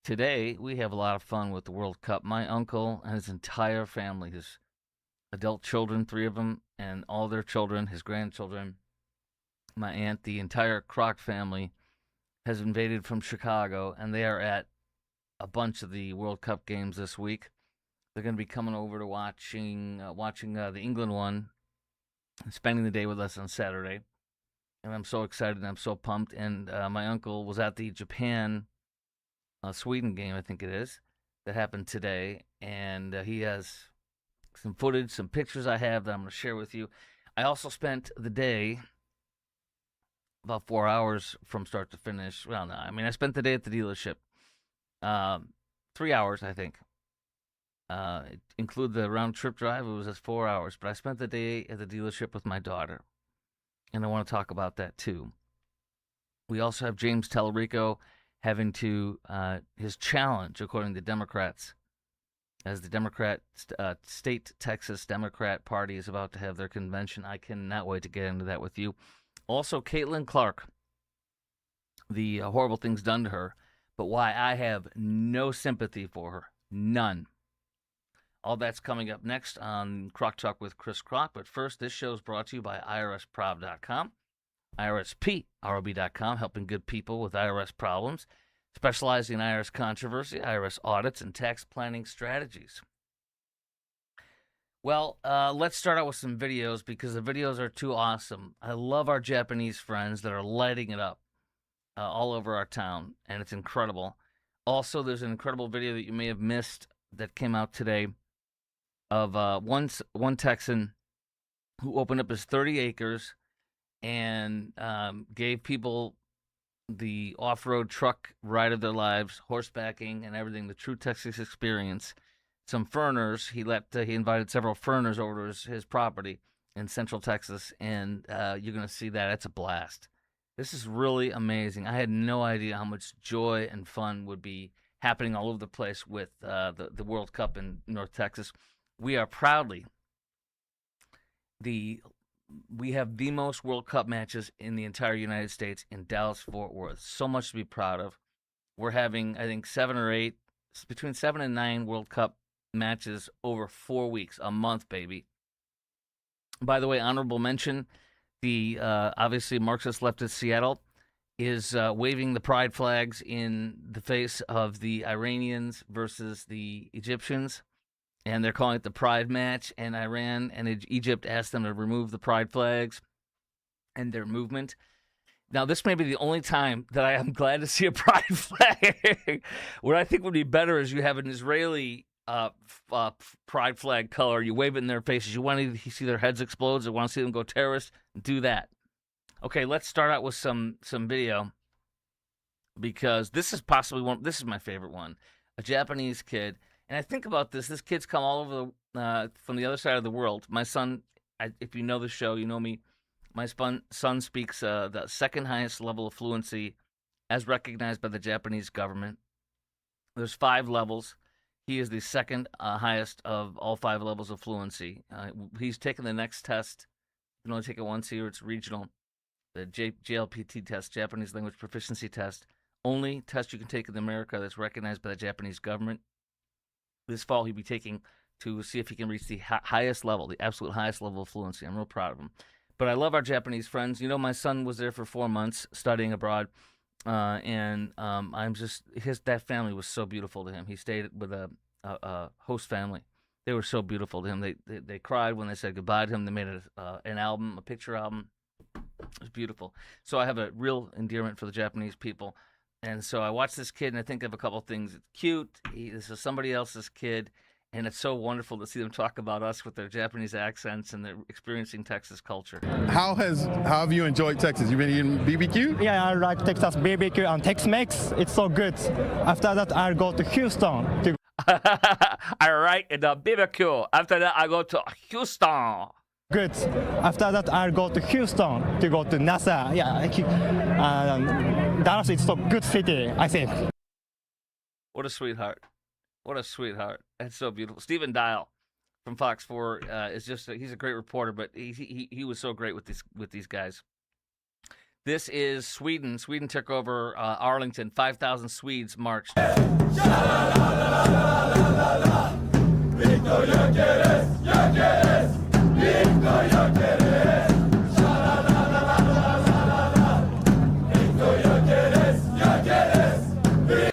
Today, we have a lot of fun with the World Cup. My uncle and his entire family, his adult children, three of them, and all their children, his grandchildren, my aunt, the entire Kroc family has invaded from Chicago, and they are at a bunch of the World Cup games this week. They're going to be coming over to watching the England one and spending the day with us on Saturday. And I'm so excited and I'm so pumped. And my uncle was at the Japan Sweden game, I think it is, that happened today. And he has some footage, some pictures I have that I'm going to share with you. I also spent the day about 4 hours from start to finish. Well, no, I mean, I spent the day at the dealership. 3 hours, I think. It include the round trip drive. It was just 4 hours, but I spent the day at the dealership with my daughter, and I want to talk about that too. We also have James Talarico having to his challenge, according to Democrats, as the state Texas Democrat Party is about to have their convention. I cannot wait to get into that with you. Also, Caitlin Clark, the horrible things done to her, but why I have no sympathy for her, none. All that's coming up next on Kroc Talk with Chris Kroc. But first, this show is brought to you by IRSProb.com, IRSPROB.com, helping good people with IRS problems, specializing in IRS controversy, IRS audits, and tax planning strategies. Well, let's start out with some videos because the videos are too awesome. I love our Japanese friends that are lighting it up all over our town, and it's incredible. Also, there's an incredible video that you may have missed that came out today of one Texan who opened up his 30 acres and gave people the off-road truck ride of their lives, horsebacking and everything, the true Texas experience. Some ferners, he invited several ferners over to his property in Central Texas, and you're going to see that. It's a blast. This is really amazing. I had no idea how much joy and fun would be happening all over the place with the World Cup in North Texas. We are proudly we have the most World Cup matches in the entire United States in Dallas-Fort Worth. So much to be proud of. We're having, I think, between 7 and 9 World Cup matches over 4 weeks, a month, baby. By the way, honorable mention, the obviously Marxist leftist Seattle is waving the pride flags in the face of the Iranians versus the Egyptians, and they're calling it the pride match, and Iran and Egypt asked them to remove the pride flags and their movement. Now, this may be the only time that I am glad to see a pride flag. What I think would be better is you have an Israeli pride flag color. You wave it in their faces. You want to see their heads explode, or want to see them go terrorist, do that. Okay, let's start out with some video, because this is possibly this is my favorite one. A Japanese kid, and I think about this. This kid's come all over from the other side of the world. My son, if you know the show, you know me. My son speaks the second highest level of fluency as recognized by the Japanese government. There's 5 levels. He is the second highest of all 5 levels of fluency. He's taken the next test. You can only take it once a year. It's regional. The JLPT test, Japanese Language Proficiency Test. Only test you can take in America that's recognized by the Japanese government. This fall, he'll be taking to see if he can reach the highest level, the absolute highest level of fluency. I'm real proud of him. But I love our Japanese friends. You know, my son was there for 4 months studying abroad, and that family was so beautiful to him. He stayed with a host family. They were so beautiful to him. They cried when they said goodbye to him. They made an album, a picture album. It was beautiful. So I have a real endearment for the Japanese people. And so I watch this kid, and I think of a couple of things. It's cute. This is somebody else's kid. And it's so wonderful to see them talk about us with their Japanese accents, and they're experiencing Texas culture. How have you enjoyed Texas? You've been eating BBQ? Yeah, I like Texas BBQ and Tex-Mex. It's so good. After that, I'll go to Houston. I like the BBQ. After that, I go to Houston. Good. After that, I'll go to Houston to go to NASA. Yeah, Dallas is so good city, I think. What a sweetheart. What a sweetheart. That's so beautiful. Stephen Dial from Fox 4 is he's a great reporter, but he was so great with these guys. This is Sweden. Sweden took over Arlington. 5,000 Swedes marched.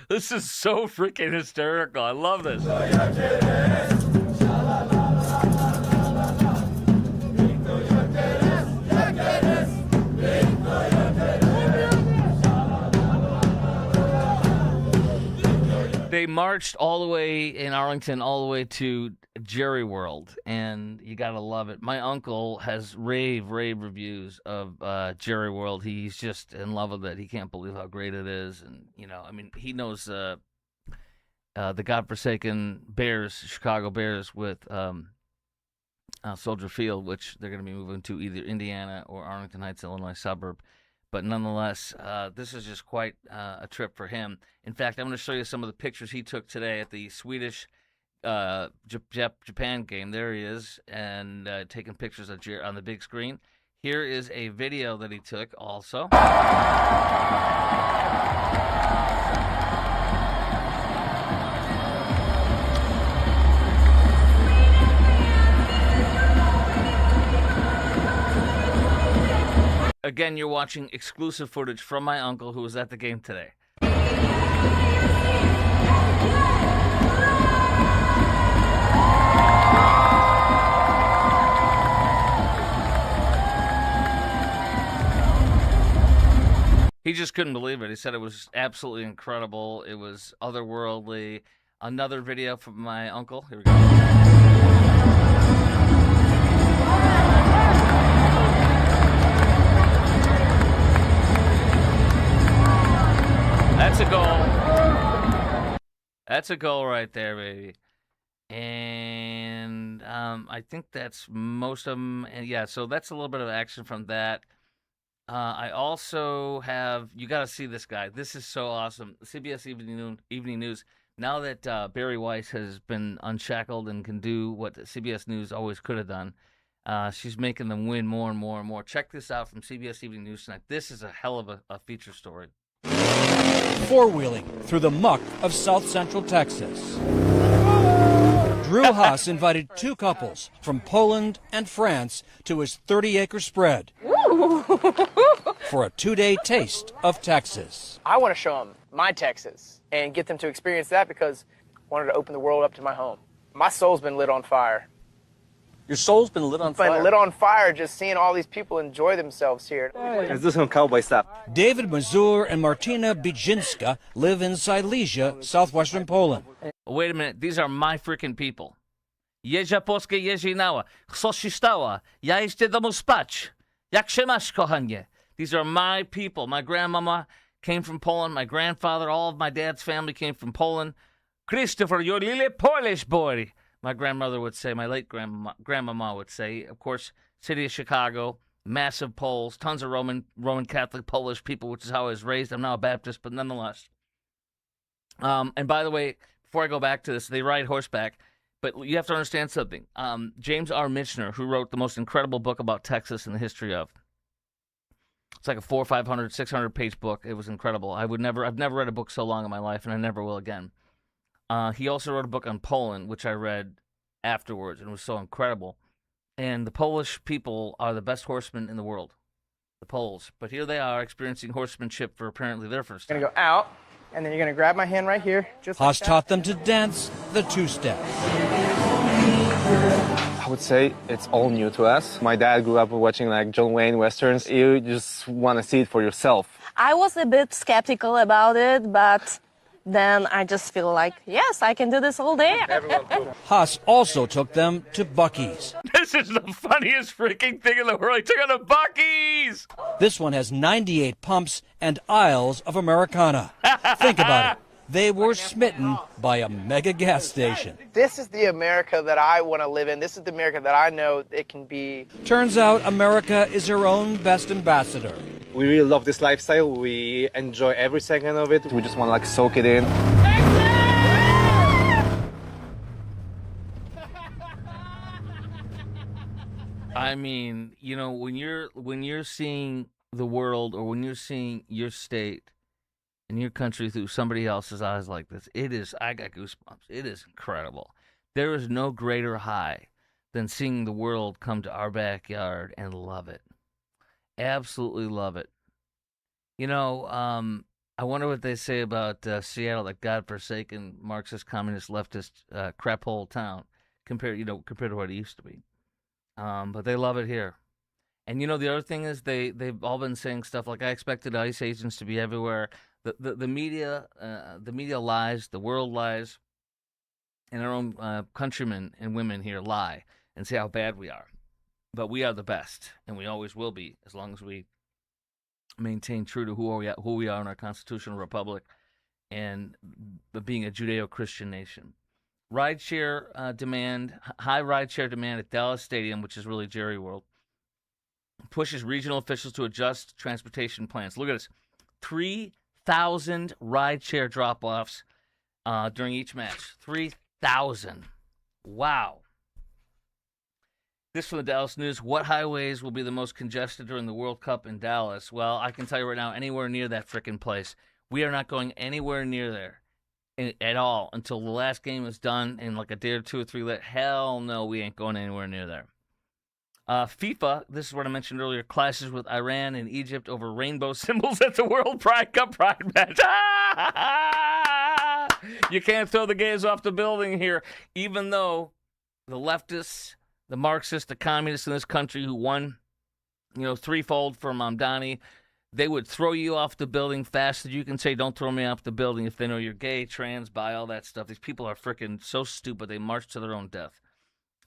This is so freaking hysterical. I love this. They marched all the way in Arlington, all the way to Jerry World, and you gotta love it. My uncle has rave reviews of Jerry World. He's just in love with it. He can't believe how great it is, and I mean, he knows the godforsaken Bears, Chicago Bears, with Soldier Field, which they're gonna be moving to either Indiana or Arlington Heights, Illinois suburb. But nonetheless, this is just quite a trip for him. In fact, I'm going to show you some of the pictures he took today at the Swedish Japan game. There he is, and taking pictures on the big screen. Here is a video that he took also. Again, you're watching exclusive footage from my uncle who was at the game today. He just couldn't believe it. He said it was absolutely incredible. It was otherworldly. Another video from my uncle. Here we go. That's a goal. That's a goal right there, baby. And I think that's most of them. And yeah, so that's a little bit of action from that. I also have, you got to see this guy. This is so awesome. CBS Evening News. Now that Barry Weiss has been unshackled and can do what CBS News always could have done, she's making them win more and more and more. Check this out from CBS Evening News tonight. This is a hell of a feature story. Four-wheeling through the muck of South Central Texas. Drew Haas invited two couples from Poland and France to his 30-acre spread for a 2-day taste of Texas. I want to show them my Texas and get them to experience that because I wanted to open the world up to my home. My soul's been lit on fire. Your soul's been lit on fire? Been lit on fire just seeing all these people enjoy themselves here. Let's do some cowboy stuff. David Mazur and Martina Bijinska live in Silesia, southwestern Poland. Wait a minute. These are my freaking people. Jezia Polskie Jezinała. Co się stało? Ja idę domu spać. Jak się masz, kochanie? These are my people. My grandmama came from Poland. My grandfather, all of my dad's family came from Poland. Christopher, you're a little Polish boy. My grandmother would say, my late grandmama would say, of course, city of Chicago, massive Poles, tons of Roman Catholic Polish people, which is how I was raised. I'm now a Baptist, but nonetheless. And by the way, before I go back to this, they ride horseback, but you have to understand something. James R. Michener, who wrote the most incredible book about Texas and the history of, it's like a 400, 500, 600-page book. It was incredible. I've never read a book so long in my life, and I never will again. He also wrote a book on Poland, which I read afterwards, and it was so incredible. And the Polish people are the best horsemen in the world, the Poles. But here they are experiencing horsemanship for apparently their first time. You're going to go out, and then you're going to grab my hand right here. Just Haas like taught them to dance the two-step. I would say it's all new to us. My dad grew up watching like John Wayne westerns. You just want to see it for yourself. I was a bit skeptical about it, but then I just feel like, yes, I can do this all day. Haas also took them to Buc-ee's. This is the funniest freaking thing in the world. He took on the Buc-ee's. This one has 98 pumps and aisles of Americana. Think about it. They were smitten by a mega gas station. This is the America that I want to live in. This is the America that I know it can be. Turns out America is her own best ambassador. We really love this lifestyle. We enjoy every second of it. We just want to like soak it in. I mean, when you're seeing the world, or when you're seeing your state and your country through somebody else's eyes like this, I got goosebumps. It is incredible. There is no greater high than seeing the world come to our backyard and love it. Absolutely love it. I wonder what they say about Seattle, that godforsaken Marxist, communist, leftist crap hole town, compared to what it used to be. But they love it here. And the other thing is they've all been saying stuff like, I expected ICE agents to be everywhere. The media lies, the world lies, and our own countrymen and women here lie and say how bad we are. But we are the best, and we always will be, as long as we maintain true to who we are in our constitutional republic, and being a Judeo-Christian nation. High rideshare demand at Dallas Stadium, which is really Jerry World, pushes regional officials to adjust transportation plans. Look at this. 3,000 rideshare drop-offs during each match. 3,000. Wow. This from the Dallas News. What highways will be the most congested during the World Cup in Dallas? Well, I can tell you right now, anywhere near that frickin' place. We are not going anywhere near there at all until the last game is done in like a day or two or three. Hell no, we ain't going anywhere near there. FIFA, this is what I mentioned earlier, clashes with Iran and Egypt over rainbow symbols at the World Pride Cup Pride match. You can't throw the gays off the building here, even though the leftists, the Marxists, the communists in this country who won, threefold from Mamdani, they would throw you off the building faster. You can say, don't throw me off the building, if they know you're gay, trans, bi, all that stuff. These people are freaking so stupid, they march to their own death.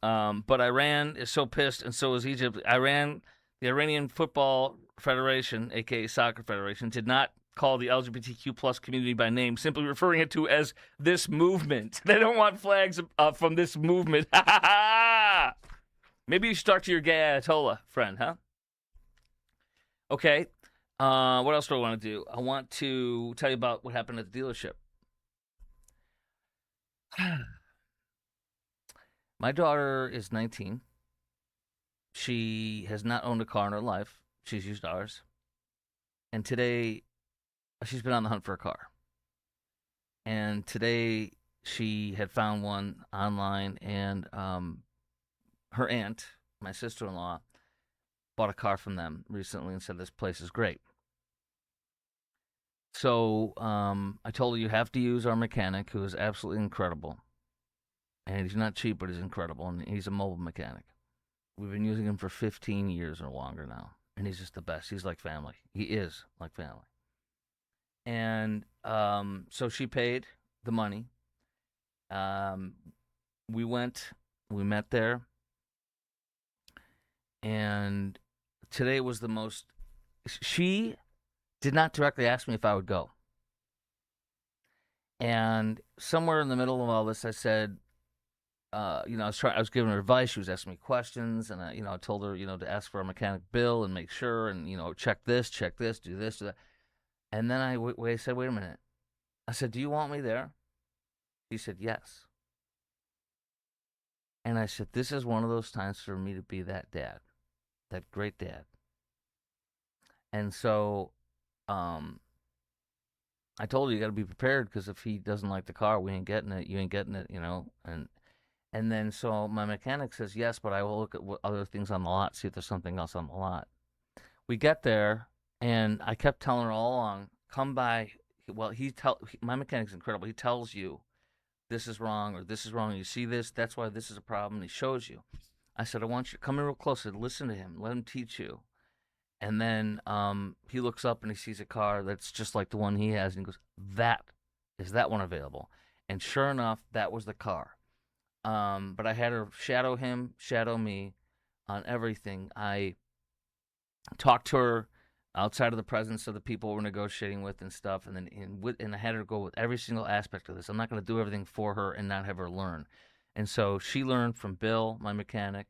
But Iran is so pissed, and so is Egypt. The Iranian Football Federation, a.k.a. Soccer Federation, did not call the LGBTQ plus community by name, simply referring it to as this movement. They don't want flags from this movement. Maybe you should talk to your gay Ayatollah friend, huh? Okay. What else do I want to do? I want to tell you about what happened at the dealership. My daughter is 19. She has not owned a car in her life. She's used ours. And today, she's been on the hunt for a car. And today, she had found one online, and her aunt, my sister-in-law, bought a car from them recently and said this place is great. So I told her, you have to use our mechanic, who is absolutely incredible. And he's not cheap, but he's incredible, and he's a mobile mechanic. We've been using him for 15 years or longer now, and he's just the best. He's like family. He is like family. And so she paid the money. We met there, and today was the most... She did not directly ask me if I would go. And somewhere in the middle of all this, I said... I was giving her advice. She was asking me questions, and I told her, to ask for a mechanic bill and make sure, and check this, do this, do that. And then I said, wait a minute. I said, do you want me there? She said, yes. And I said, this is one of those times for me to be that dad, that great dad. And so, I told her, you got to be prepared, because if he doesn't like the car, we ain't getting it. You ain't getting it, And then so my mechanic says, yes, but I will look at what other things on the lot, see if there's something else on the lot. We get there, and I kept telling her all along, come by. Well, my mechanic's incredible. He tells you this is wrong or this is wrong. You see this, that's why this is a problem. He shows you. I said, I want you to come in real close and listen to him. Let him teach you. And then he looks up and he sees a car that's just like the one he has, and he goes, is that one available? And sure enough, that was the car. But I had her shadow him, shadow me on everything. I talked to her outside of the presence of the people we're negotiating with and stuff, and then and I had her go with every single aspect of this. I'm not going to do everything for her and not have her learn. And so she learned from Bill, my mechanic,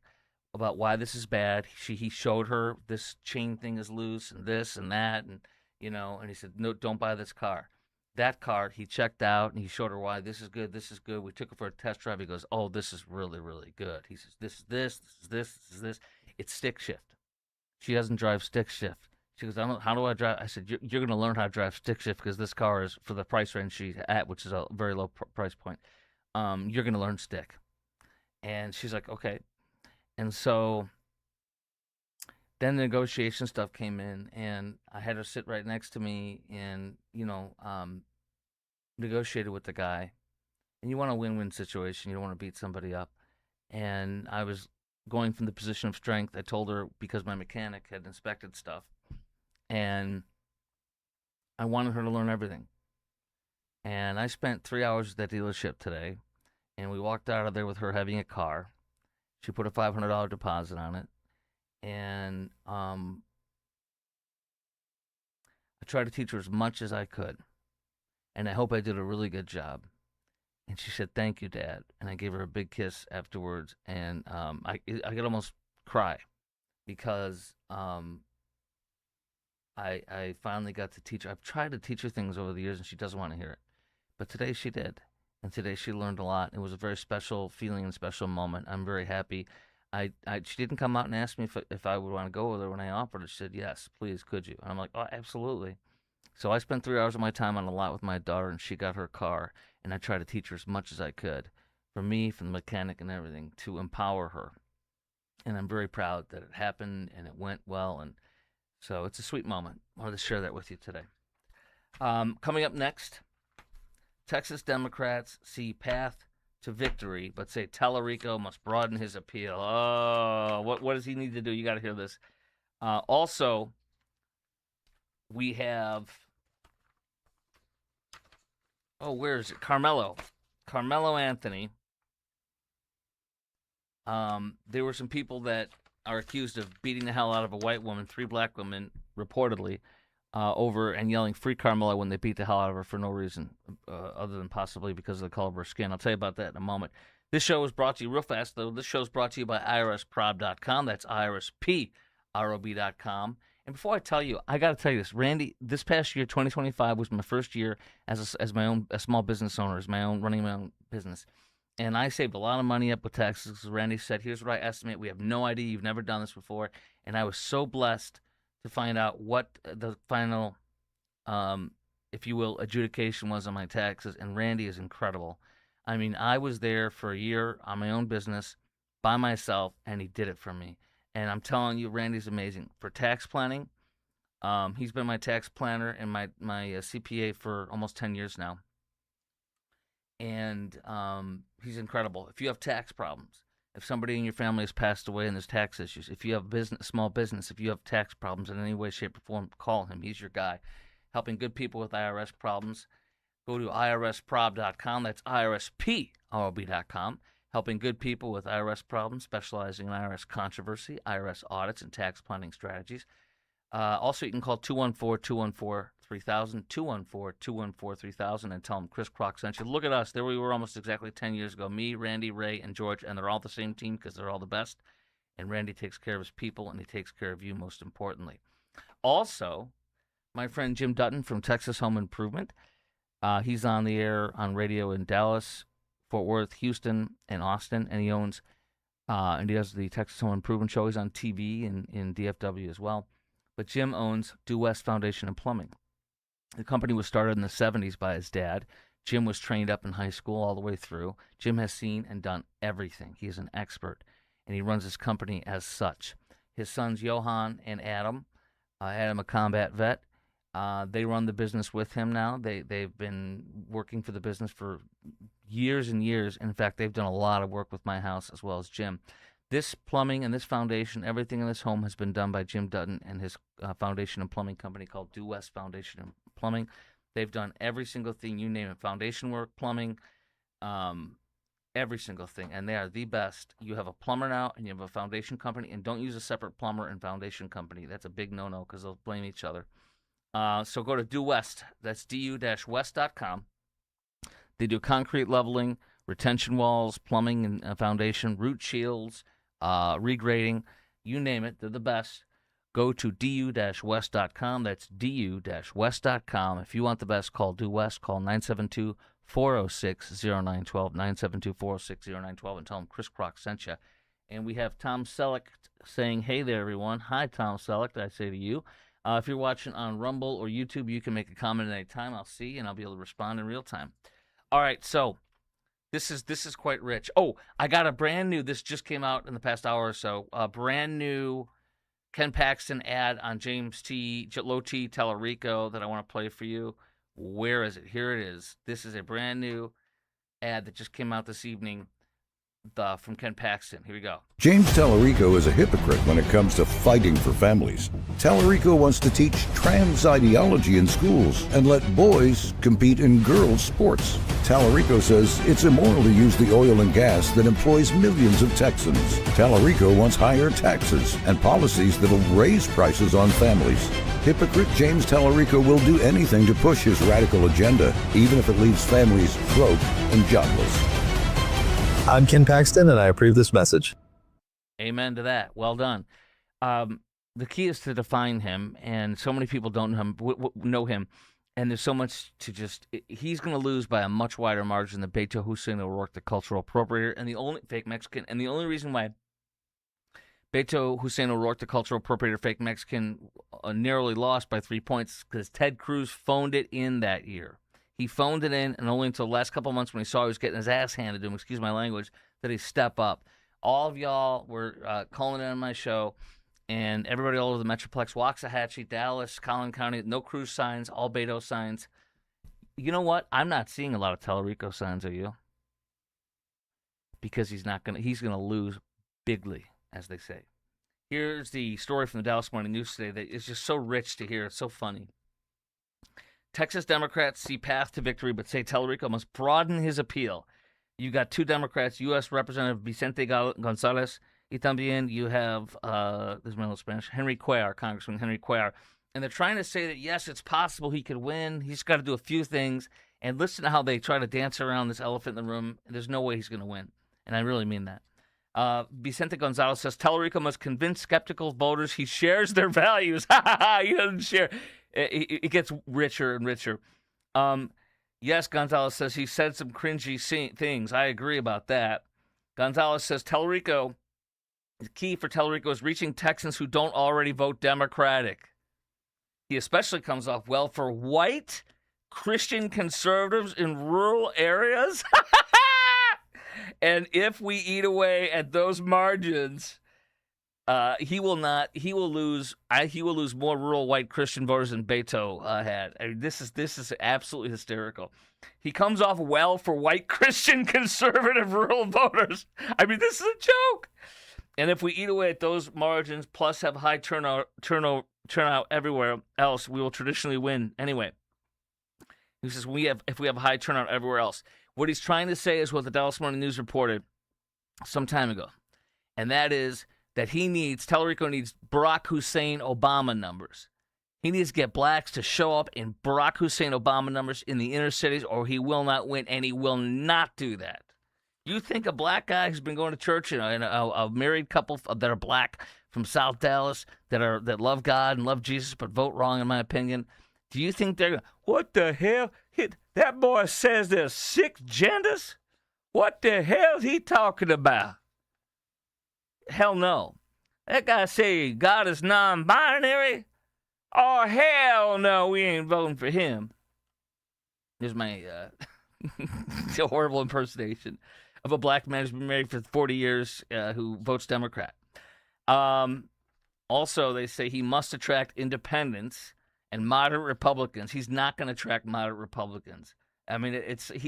about why this is bad. He showed her this chain thing is loose and this and that, and and he said, no, don't buy this car. That car, he checked out, and he showed her why this is good, this is good. We took her for a test drive. He goes, oh, this is really, really good. He says, this is this. It's stick shift. She doesn't drive stick shift. She goes, how do I drive? I said, you're going to learn how to drive stick shift because this car is for the price range she's at, which is a very low price point. You're going to learn stick. And she's like, okay. And so then the negotiation stuff came in, and I had her sit right next to me and, negotiated with the guy. And you want a win-win situation. You don't want to beat somebody up. And I was going from the position of strength. I told her because my mechanic had inspected stuff, and I wanted her to learn everything. And I spent 3 hours at that dealership today, and we walked out of there with her having a car. She put a $500 deposit on it, and I tried to teach her as much as I could, and I hope I did a really good job. And she said, "Thank you, Dad." And I gave her a big kiss afterwards, and I could almost cry because I finally got to teach her. I've tried to teach her things over the years, and she doesn't want to hear it. But today she did, and today she learned a lot. It was a very special feeling and special moment. I'm very happy. She didn't come out and ask me if I would want to go with her when I offered it. She said, "Yes, please, could you?" And I'm like, "Oh, absolutely." So I spent 3 hours of my time on a lot with my daughter, and she got her car, and I tried to teach her as much as I could, from me, from the mechanic and everything, to empower her. And I'm very proud that it happened and it went well, and so it's a sweet moment. I wanted to share that with you today. Coming up next, Texas Democrats see path to victory, but say Talarico must broaden his appeal. Oh, what does he need to do? You got to hear this. Also, we have, where is it? Carmelo Anthony. There were some people that are accused of beating the hell out of a white woman, 3 black women, reportedly, over and yelling "Free Carmelo" when they beat the hell out of her for no reason, other than possibly because of the color of her skin. I'll tell you about that in a moment. This show is brought to you real fast, though. This show is brought to you by IRSprob.com. That's IRSPROB.com. And before I tell you, I got to tell you this, Randy. This past year, 2025, was my first year as my own a small business owner, running my own business. And I saved a lot of money up with taxes. Randy said, "Here's what I estimate. We have no idea. You've never done this before." And I was so blessed to find out what the final, if you will, adjudication was on my taxes. And Randy is incredible. I mean, I was there for a year on my own business by myself, and he did it for me. And I'm telling you, Randy's amazing. For tax planning, he's been my tax planner and my CPA for almost 10 years now. And he's incredible. If you have tax problems, if somebody in your family has passed away and there's tax issues, if you have small business, if you have tax problems in any way, shape, or form, call him. He's your guy. Helping good people with IRS problems. Go to IRSprob.com. That's IRSPROB.com. Helping good people with IRS problems, specializing in IRS controversy, IRS audits, and tax planning strategies. Also, you can call 214-214-3000, 214-214-3000, and tell them Chris Crock sent you. Look at us. There we were almost exactly 10 years ago. Me, Randy, Ray, and George, and they're all the same team because they're all the best. And Randy takes care of his people, and he takes care of you most importantly. Also, my friend Jim Dutton from Texas Home Improvement. He's on the air on radio in Dallas, Fort Worth, Houston, and Austin, and he owns and he does the Texas Home Improvement Show. He's on TV in DFW as well. But Jim owns Due West Foundation and Plumbing. The company was started in the 70s by his dad. Jim was trained up in high school all the way through. Jim has seen and done everything. He's an expert, and he runs his company as such. His sons, Johan and Adam, Adam, a combat vet, they run the business with him now. They've been working for the business for years and years. In fact, they've done a lot of work with my house as well as Jim. This plumbing and this foundation, everything in this home has been done by Jim Dutton and his foundation and plumbing company called Due West Foundation and Plumbing. They've done every single thing, you name it, foundation work, plumbing, every single thing, and they are the best. You have a plumber now, and you have a foundation company, and don't use a separate plumber and foundation company. That's a big no-no because they'll blame each other. So go to Due West. That's du-west.com. They do concrete leveling, retention walls, plumbing and foundation, root shields, regrading, you name it. They're the best. Go to du-west.com. That's du-west.com. If you want the best, call Due West. Call 972-406-0912, 972-406-0912, and tell them Chris Crock sent you. And we have Tom Selleck saying, "Hey there, everyone." Hi, Tom Selleck, I say to you. If you're watching on Rumble or YouTube, you can make a comment at any time. I'll see, and I'll be able to respond in real time. All right, so this is quite rich. Oh, I got a brand new. This just came out in the past hour or so. A brand new Ken Paxton ad on Low T Talarico that I want to play for you. Where is it? Here it is. This is a brand new ad that just came out this evening from Ken Paxton. Here we go. James Talarico is a hypocrite when it comes to fighting for families. Talarico wants to teach trans ideology in schools and let boys compete in girls' sports. Talarico says it's immoral to use the oil and gas that employs millions of Texans. Talarico wants higher taxes and policies that'll raise prices on families. Hypocrite James Talarico will do anything to push his radical agenda, even if it leaves families broke and jobless. I'm Ken Paxton, and I approve this message. Amen to that. Well done. The key is to define him, and so many people don't know him, and there's so much to just. He's going to lose by a much wider margin than Beto Hussein O'Rourke, the cultural appropriator, and the only fake Mexican, and the only reason why Beto Hussein O'Rourke, the cultural appropriator, fake Mexican, narrowly lost by 3 points because Ted Cruz phoned it in that year. He phoned it in, and only until the last couple of months when he saw he was getting his ass handed to him, excuse my language, did he step up. All of y'all were calling in on my show, and everybody all over the Metroplex, Waxahachie, Dallas, Collin County, no Cruz signs, all Beto signs. You know what? I'm not seeing a lot of Talarico signs, are you? Because he's gonna lose bigly, as they say. Here's the story from the Dallas Morning News today that is just so rich to hear. It's so funny. Texas Democrats see path to victory, but say Talarico must broaden his appeal. You got two Democrats, U.S. Representative Vicente Gonzalez, y también you have, this is my little Spanish, Congressman Henry Cuellar, and they're trying to say that, yes, it's possible he could win. He's got to do a few things, and listen to how they try to dance around this elephant in the room. There's no way he's going to win, and I really mean that. Vicente Gonzalez says Talarico must convince skeptical voters he shares their values. He doesn't share. It gets richer and richer. Yes, Gonzalez says he said some cringy things. I agree about that. Gonzalez says the key for Talarico is reaching Texans who don't already vote Democratic. He especially comes off well for white Christian conservatives in rural areas. And if we eat away at those margins, he will lose more rural white Christian voters than Beto had. I mean, this is absolutely hysterical. He comes off well for white Christian conservative rural voters. I mean, this is a joke. And if we eat away at those margins, plus have high turnout everywhere else, we will traditionally win anyway. He says if we have high turnout everywhere else. What he's trying to say is what the Dallas Morning News reported some time ago, and that is that Talarico needs Barack Hussein Obama numbers. He needs to get blacks to show up in Barack Hussein Obama numbers in the inner cities, or he will not win, and he will not do that. You think a black guy who's been going to church and a married couple that are black from South Dallas that love God and love Jesus but vote wrong, in my opinion, do you think they're going, what the hell? That boy says there's 6 genders? What the hell is he talking about? Hell no. That guy say God is non-binary? Oh, hell no, we ain't voting for him. There's my horrible impersonation of a black man who's been married for 40 years who votes Democrat. Also, they say he must attract independents and moderate Republicans. He's not going to attract moderate Republicans. I mean,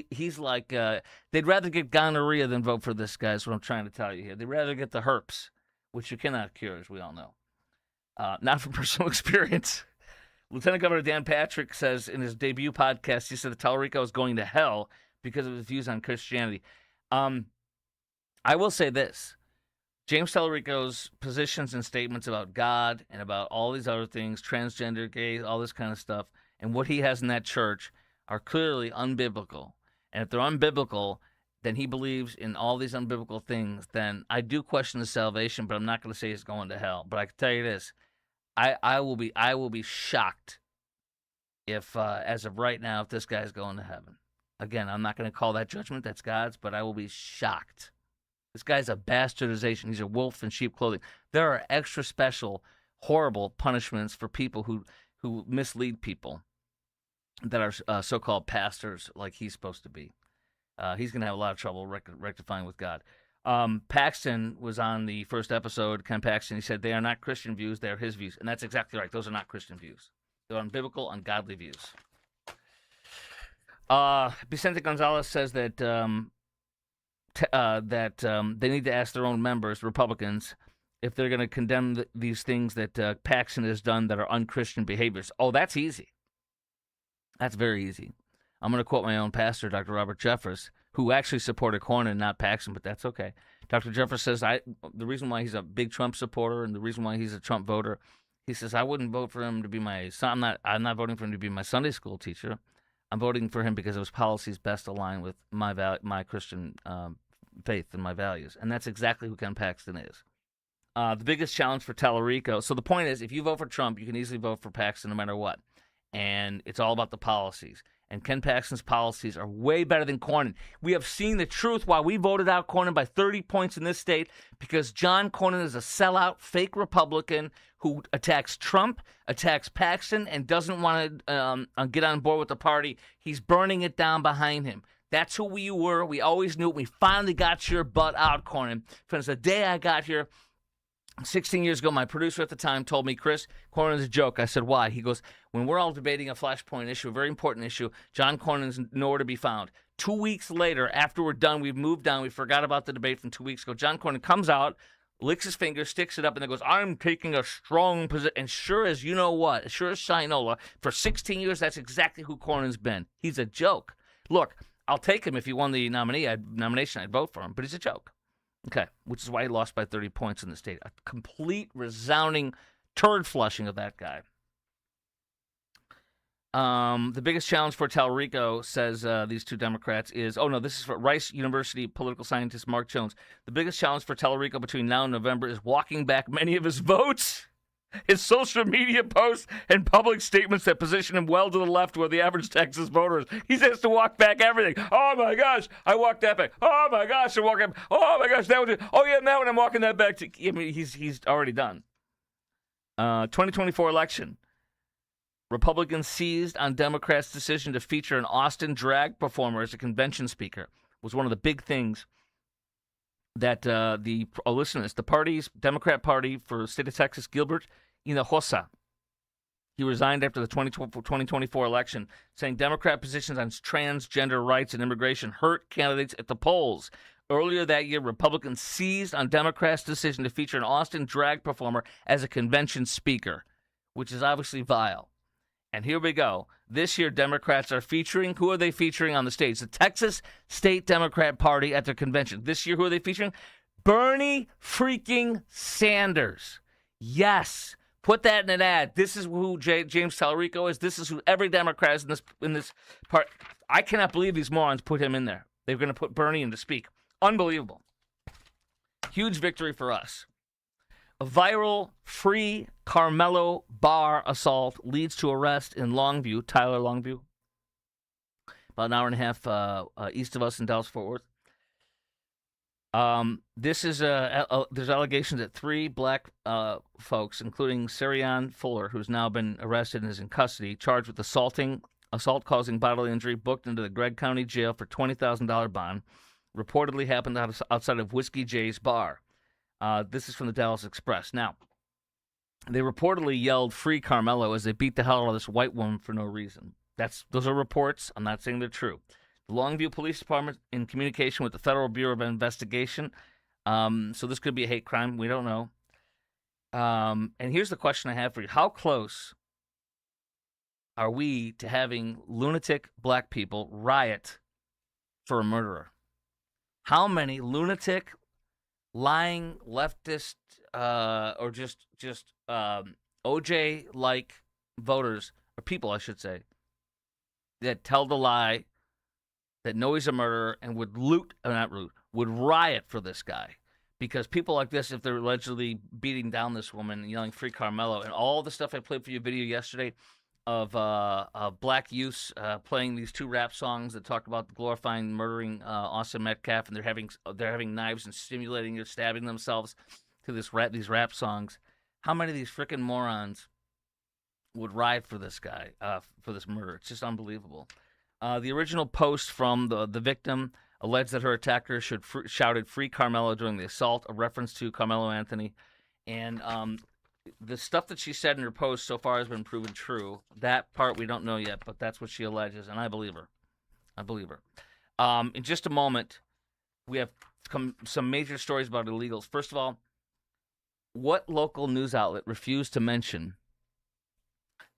he's like, they'd rather get gonorrhea than vote for this guy, is what I'm trying to tell you here. They'd rather get the herpes, which you cannot cure, as we all know. Not from personal experience. Lieutenant Governor Dan Patrick says in his debut podcast, he said that Talarico is going to hell because of his views on Christianity. I will say this. James Talarico's positions and statements about God and about all these other things, transgender, gay, all this kind of stuff, and what he has in that church are clearly unbiblical. And if they're unbiblical, then he believes in all these unbiblical things, then I do question his salvation, but I'm not going to say he's going to hell. But I can tell you this, I will be shocked if, as of right now, if this guy's going to heaven. Again, I'm not going to call that judgment, that's God's, but I will be shocked. This guy's a bastardization. He's a wolf in sheep clothing. There are extra special horrible punishments for people who mislead people that are so-called pastors like he's supposed to be. He's going to have a lot of trouble rectifying with God. Paxton was on the first episode, Ken Paxton. He said they are not Christian views, they are his views. And that's exactly right. Those are not Christian views. They're unbiblical, ungodly views. Vicente Gonzalez says that they need to ask their own members, Republicans, if they're going to condemn these things that Paxton has done that are unchristian behaviors. Oh, that's easy. That's very easy. I'm going to quote my own pastor, Dr. Robert Jeffress, who actually supported Cornyn, not Paxton, but that's okay. Dr. Jeffress says the reason why he's a big Trump supporter and the reason why he's a Trump voter, he says, I wouldn't vote for him to be my son. I'm not voting for him to be my Sunday school teacher. I'm voting for him because his policies best align with my Christian faith and my values. And that's exactly who Ken Paxton is. The biggest challenge for Talarico. So the point is, if you vote for Trump, you can easily vote for Paxton no matter what. And it's all about the policies. And Ken Paxton's policies are way better than Cornyn. We have seen the truth why we voted out Cornyn by 30 points in this state, because John Cornyn is a sellout, fake Republican who attacks Trump, attacks Paxton, and doesn't want to get on board with the party. He's burning it down behind him. That's who we were. We always knew it. We finally got your butt out, Cornyn. From the day I got here, 16 years ago, my producer at the time told me, Chris, Cornyn's a joke. I said, why? He goes, when we're all debating a flashpoint issue, a very important issue, John Cornyn's nowhere to be found. 2 weeks later, after we're done, we've moved on, we forgot about the debate from 2 weeks ago. John Cornyn comes out, licks his finger, sticks it up, and then goes, I'm taking a strong position. And sure as you know what, sure as Shinola, for 16 years, that's exactly who Cornyn's been. He's a joke. Look, I'll take him if he won the nomination. I'd vote for him, but he's a joke. Okay, which is why he lost by 30 points in the state. A complete, resounding turd flushing of that guy. The biggest challenge for Talarico, says these two Democrats, is, this is for Rice University political scientist Mark Jones. The biggest challenge for Talarico between now and November is walking back many of his votes. His social media posts and public statements that position him well to the left where the average Texas voter is. He has to walk back everything. Oh, my gosh, I walked that back. Oh, my gosh, I walked that back. Oh, my gosh, that one. Oh, yeah, now I'm walking that back. I mean, he's already done. 2024 election. Republicans seized on Democrats' decision to feature an Austin drag performer as a convention speaker. It was one of the big things that listen to this, the party's Democrat Party for the state of Texas, Gilbert Hinojosa, he resigned after the 2024 election, saying Democrat positions on transgender rights and immigration hurt candidates at the polls. Earlier that year, Republicans seized on Democrats' decision to feature an Austin drag performer as a convention speaker, which is obviously vile. And here we go. This year, Democrats are featuring, who are they featuring on the stage? The Texas State Democrat Party at their convention. This year, who are they featuring? Bernie freaking Sanders. Yes. Put that in an ad. This is who James Talarico is. This is who every Democrat is in this part. I cannot believe these morons put him in there. They're going to put Bernie in to speak. Unbelievable. Huge victory for us. A viral free Carmelo bar assault leads to arrest in Longview, Tyler, Longview, about an hour and a half east of us in Dallas-Fort Worth. This is there's allegations that 3 black folks, including Sarian Fuller, who's now been arrested and is in custody, charged with assault causing bodily injury, booked into the Gregg County Jail for $20,000 bond, reportedly happened outside of Whiskey J's bar. This is from the Dallas Express. Now, they reportedly yelled "Free Carmelo" as they beat the hell out of this white woman for no reason. Those are reports. I'm not saying they're true. The Longview Police Department in communication with the Federal Bureau of Investigation. So this could be a hate crime. We don't know. And here's the question I have for you. How close are we to having lunatic black people riot for a murderer? How many lunatic, lying leftist or just OJ-like voters, or people, I should say, that tell the lie, that know he's a murderer, and would would riot for this guy? Because people like this, if they're allegedly beating down this woman and yelling "Free Carmelo," and all the stuff I played for you video yesterday of black youths playing these 2 rap songs that talk about glorifying murdering Austin Metcalf, and they're having knives and stimulating or stabbing themselves to these rap songs. How many of these freaking morons would ride for this guy, for this murder? It's just unbelievable. The original post from the victim alleged that her attacker shouted "Free Carmelo" during the assault, a reference to Carmelo Anthony. And the stuff that she said in her post so far has been proven true. That part we don't know yet, but that's what she alleges, and I believe her. In just a moment, we have some major stories about illegals. First of all, what local news outlet refused to mention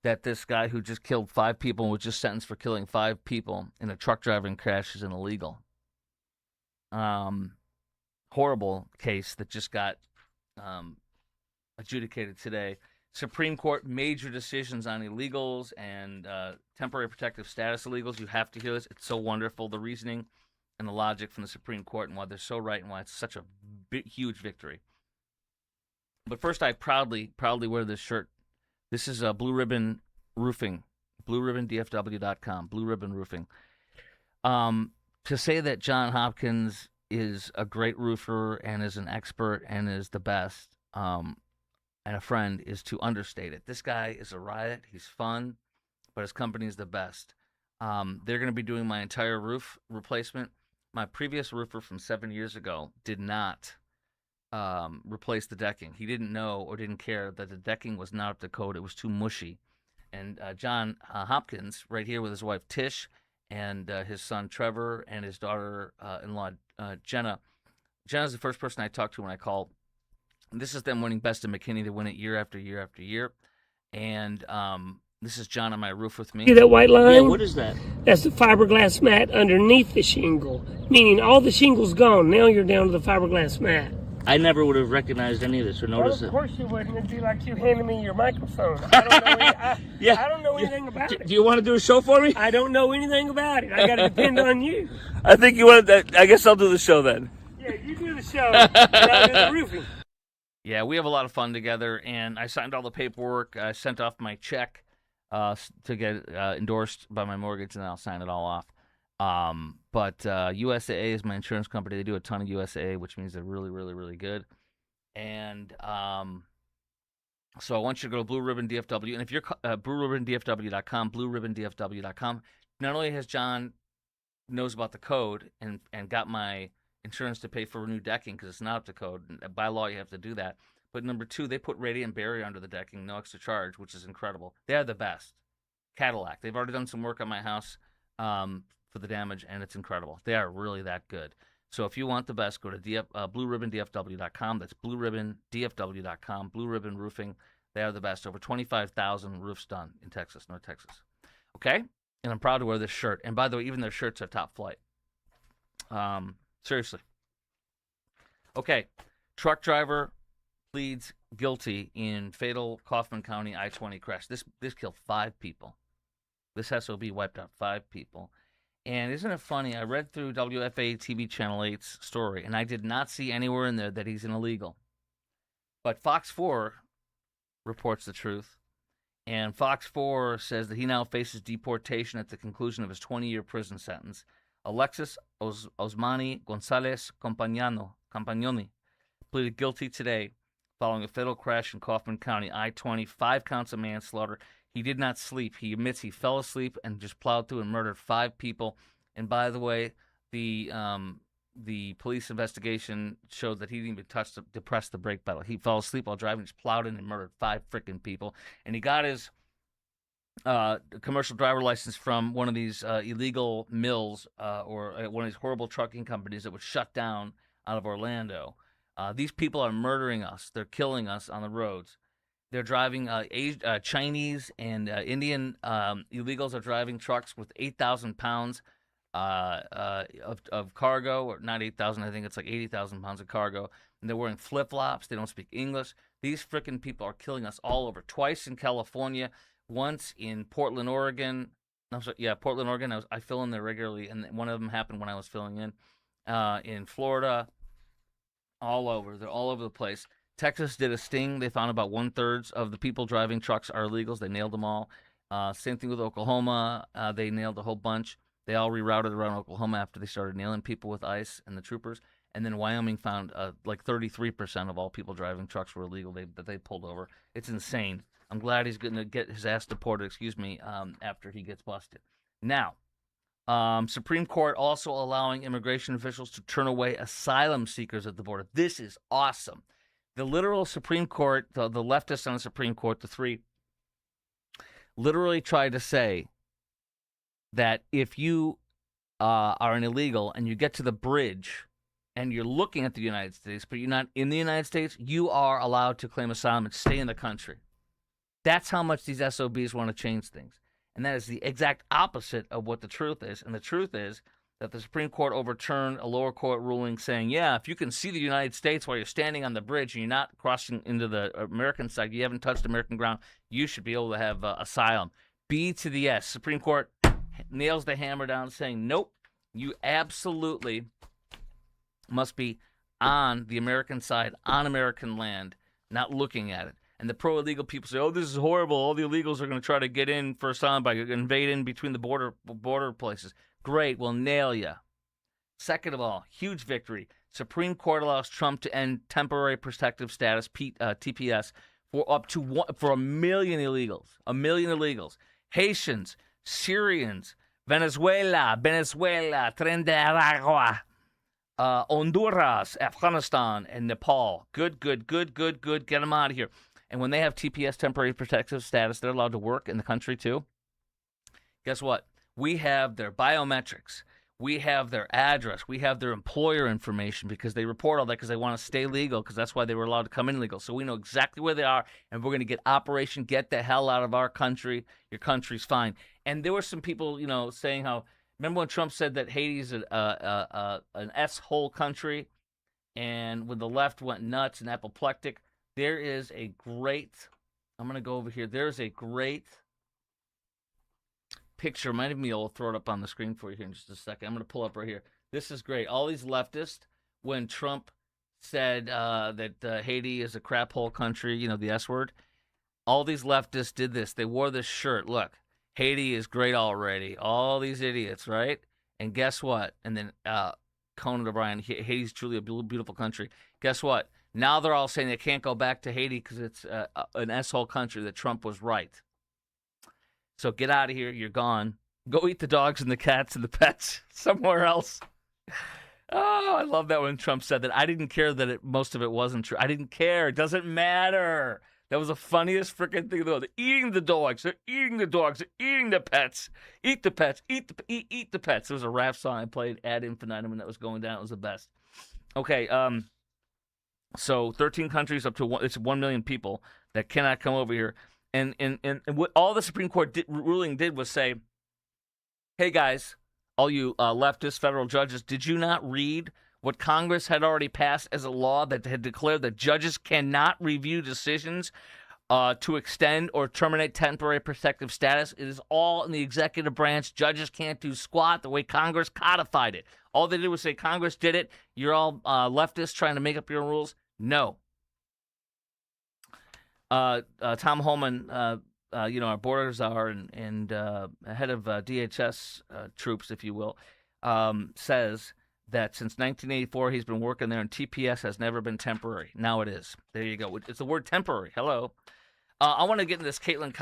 that this guy who just killed 5 people and was just sentenced for killing 5 people in a truck driving crash is an illegal? Horrible case that just got adjudicated today. Supreme Court major decisions on illegals and temporary protective status illegals. You have to hear this. It's so wonderful. The reasoning and the logic from the Supreme Court and why they're so right and why it's such a huge victory. But first, I proudly wear this shirt. This is Blue Ribbon Roofing, BlueRibbonDFW.com, Blue Ribbon Roofing. To say that John Hopkins is a great roofer and is an expert and is the best, and a friend is to understate it. This guy is a riot. He's fun, but his company is the best. They're going to be doing my entire roof replacement. My previous roofer from 7 years ago did not replace the decking. He didn't know or didn't care that the decking was not up to code. It was too mushy. And John Hopkins, right here with his wife Tish and his son Trevor and his daughter-in-law Jenna. Jenna's the first person I talked to when I called. This is them winning Best of McKinney to win it year after year after year. And this is John on my roof with me. See that white line? Yeah, what is that? That's the fiberglass mat underneath the shingle, meaning all the shingle's gone. Now you're down to the fiberglass mat. I never would have recognized any of this or noticed Of course you wouldn't. It'd be like you handing me your microphone. I don't know, I don't know anything about it. Do you want to do a show for me? I don't know anything about it. I got to depend on you. I think you want to. I guess I'll do the show then. Yeah, you do the show, and I'll do the roofing. Yeah, we have a lot of fun together, and I signed all the paperwork. I sent off my check to get endorsed by my mortgage, and I'll sign it all off. But USAA is my insurance company. They do a ton of USAA, which means they're really, really, really good. And so I want you to go to Blue Ribbon DFW. And if you're BlueRibbonDFW.com, BlueRibbonDFW.com, not only has John knows about the code and got my insurance to pay for new decking because it's not up to code. By law, you have to do that. But number 2, they put radiant barrier under the decking, no extra charge, which is incredible. They are the best. Cadillac. They've already done some work on my house for the damage, and it's incredible. They are really that good. So if you want the best, go to BlueRibbonDFW.com. That's BlueRibbonDFW.com. Blue Ribbon Roofing. They are the best. Over 25,000 roofs done in Texas, North Texas. Okay? And I'm proud to wear this shirt. And by the way, even their shirts are top flight. Seriously. Okay. Truck driver pleads guilty in fatal Kaufman County I-20 crash. This killed 5 people. This SOB wiped out 5 people. And isn't it funny? I read through WFA TV Channel 8's story, and I did not see anywhere in there that he's an illegal. But Fox 4 reports the truth, and Fox 4 says that he now faces deportation at the conclusion of his 20-year prison sentence. Alexis Osmani Gonzalez Campagnoni pleaded guilty today following a fatal crash in Kaufman County I-20, 5 counts of manslaughter. He did not sleep. He admits he fell asleep and just plowed through and murdered 5 people. And by the way, the police investigation showed that he didn't even depress the brake pedal. He fell asleep while driving, just plowed in and murdered 5 freaking people. And he got his commercial driver license from one of these illegal mills or one of these horrible trucking companies that was shut down out of Orlando. These people are murdering us. They're killing us on the roads. They're driving Chinese and Indian illegals are driving trucks with 8,000 pounds of cargo, or not 8,000, I think it's like 80,000 pounds of cargo. And they're wearing flip-flops. They don't speak English. These freaking people are killing us all over. Twice in California, once in Portland, Oregon. I'm sorry, yeah, Portland, Oregon. I fill in there regularly, and one of them happened when I was filling in Florida, all over. They're all over the place. Texas did a sting. They found about 1/3 of the people driving trucks are illegals. They nailed them all. Same thing with Oklahoma. They nailed a whole bunch. They all rerouted around Oklahoma after they started nailing people with ICE and the troopers. And then Wyoming found like 33% of all people driving trucks were illegal that they pulled over. It's insane. I'm glad he's going to get his ass deported, after he gets busted. Now, Supreme Court also allowing immigration officials to turn away asylum seekers at the border. This is awesome. The literal Supreme Court, the leftists on the Supreme Court, the three, literally tried to say that if you are an illegal and you get to the bridge and you're looking at the United States, but you're not in the United States, you are allowed to claim asylum and stay in the country. That's how much these SOBs want to change things. And that is the exact opposite of what the truth is. And the truth is that the Supreme Court overturned a lower court ruling saying, yeah, if you can see the United States while you're standing on the bridge and you're not crossing into the American side, you haven't touched American ground, you should be able to have asylum. B to the S. Supreme Court nails the hammer down saying, nope, you absolutely must be on the American side, on American land, not looking at it. And the pro-illegal people say, oh, this is horrible. All the illegals are going to try to get in for asylum by invade in between the border places. Great, we'll nail you. Second of all, huge victory. Supreme Court allows Trump to end temporary protective status, TPS, for 1 million illegals. 1 million illegals. Haitians, Syrians, Venezuela, Trinidad, Honduras, Afghanistan, and Nepal. Good. Get them out of here. And when they have TPS, temporary protective status, they're allowed to work in the country too. Guess what? We have their biometrics. We have their address. We have their employer information because they report all that because they want to stay legal because that's why they were allowed to come in legal. So we know exactly where they are, and we're going to get Operation Get the Hell Out of Our Country. Your country's fine. And there were some people, saying how, remember when Trump said that Haiti's an S-hole country, and when the left went nuts and apoplectic, there is a great, I'm going to go over here. There's a great picture. Might be I'll throw it up on the screen for you here in just a second. I'm going to pull up right here. This is great. All these leftists, when Trump said that Haiti is a crap hole country, the S word, all these leftists did this. They wore this shirt. Look, Haiti is great already. All these idiots, right? And guess what? And then Conan O'Brien, Haiti's truly a beautiful country. Guess what? Now they're all saying they can't go back to Haiti because it's an S-hole country, that Trump was right. So get out of here. You're gone. Go eat the dogs and the cats and the pets somewhere else. Oh, I love that when Trump said that. I didn't care that most of it wasn't true. I didn't care. It doesn't matter. That was the funniest freaking thing in the world. They're eating the dogs. They're eating the dogs. They're eating the pets. Eat the pets. Eat the pets. There was a rap song I played ad infinitum and that was going down. It was the best. Okay, so 13 countries up to it's 1 million people that cannot come over here. And what all the Supreme Court ruling did was say, hey, guys, all you leftist federal judges, did you not read what Congress had already passed as a law that had declared that judges cannot review decisions to extend or terminate temporary protective status? It is all in the executive branch. Judges can't do squat the way Congress codified it. All they did was say Congress did it. You're all leftists trying to make up your own rules. No. Tom Holman, our border czar and head of DHS troops, if you will, says that since 1984 he's been working there, and TPS has never been temporary. Now it is. There you go. It's the word temporary. Hello. I want to get into this Caitlin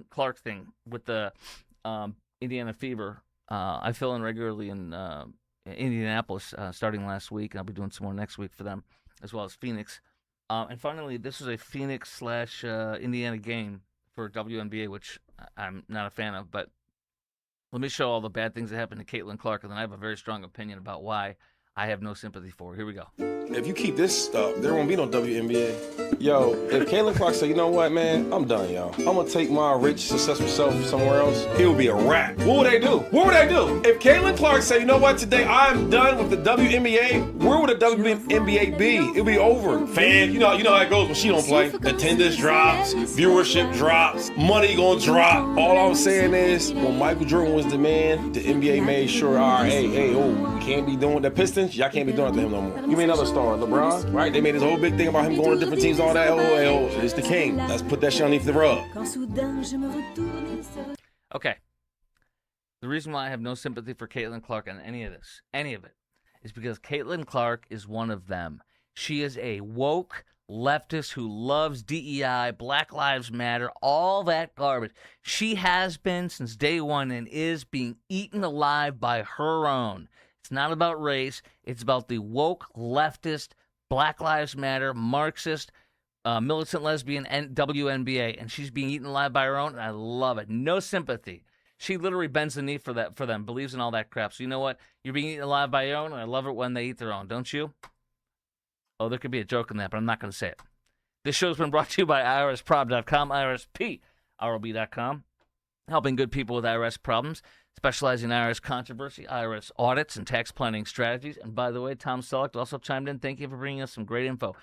Clark thing with the Indiana Fever. I fill in regularly in Indianapolis starting last week, and I'll be doing some more next week for them, as well as Phoenix. And finally, this is a Phoenix/Indiana game for WNBA, which I'm not a fan of. But let me show all the bad things that happened to Caitlin Clark, and then I have a very strong opinion about why I have no sympathy for her. Here we go. If you keep this up, there won't be no WNBA. Yo, if Caitlin Clark say, you know what, man, I'm done, yo. I'm gonna take my rich, successful self somewhere else, it would be a wrap. What would they do? What would they do? If Caitlin Clark say, you know what, today I'm done with the WNBA, where would the WNBA be? It'll be over. Fan, you know how it goes when she don't play. Attendance drops, viewership drops, money gonna drop. All I'm saying is, when Michael Jordan was the man, the NBA made sure, all right, we can't be doing the Pistons, y'all can't be doing it to him no more. Give me another star, LeBron, right? They made this whole big thing about him going to different teams, all that. It's the king. Let's put that shit underneath the rug. Okay. The reason why I have no sympathy for Caitlin Clark and any of it, is because Caitlin Clark is one of them. She is a woke leftist who loves DEI, Black Lives Matter, all that garbage. She has been since day one and is being eaten alive by her own. It's not about race. It's about the woke leftist, Black Lives Matter, Marxist, militant lesbian, and WNBA, and she's being eaten alive by her own, and I love it. No sympathy. She literally bends the knee for them, believes in all that crap. So you know what? You're being eaten alive by your own, and I love it when they eat their own, don't you? Oh, there could be a joke in that, but I'm not going to say it. This show's been brought to you by IRSprob.com, IRSPROB.com, helping good people with IRS problems, specializing in IRS controversy, IRS audits, and tax planning strategies. And by the way, Tom Selleck also chimed in. Thank you for bringing us some great info.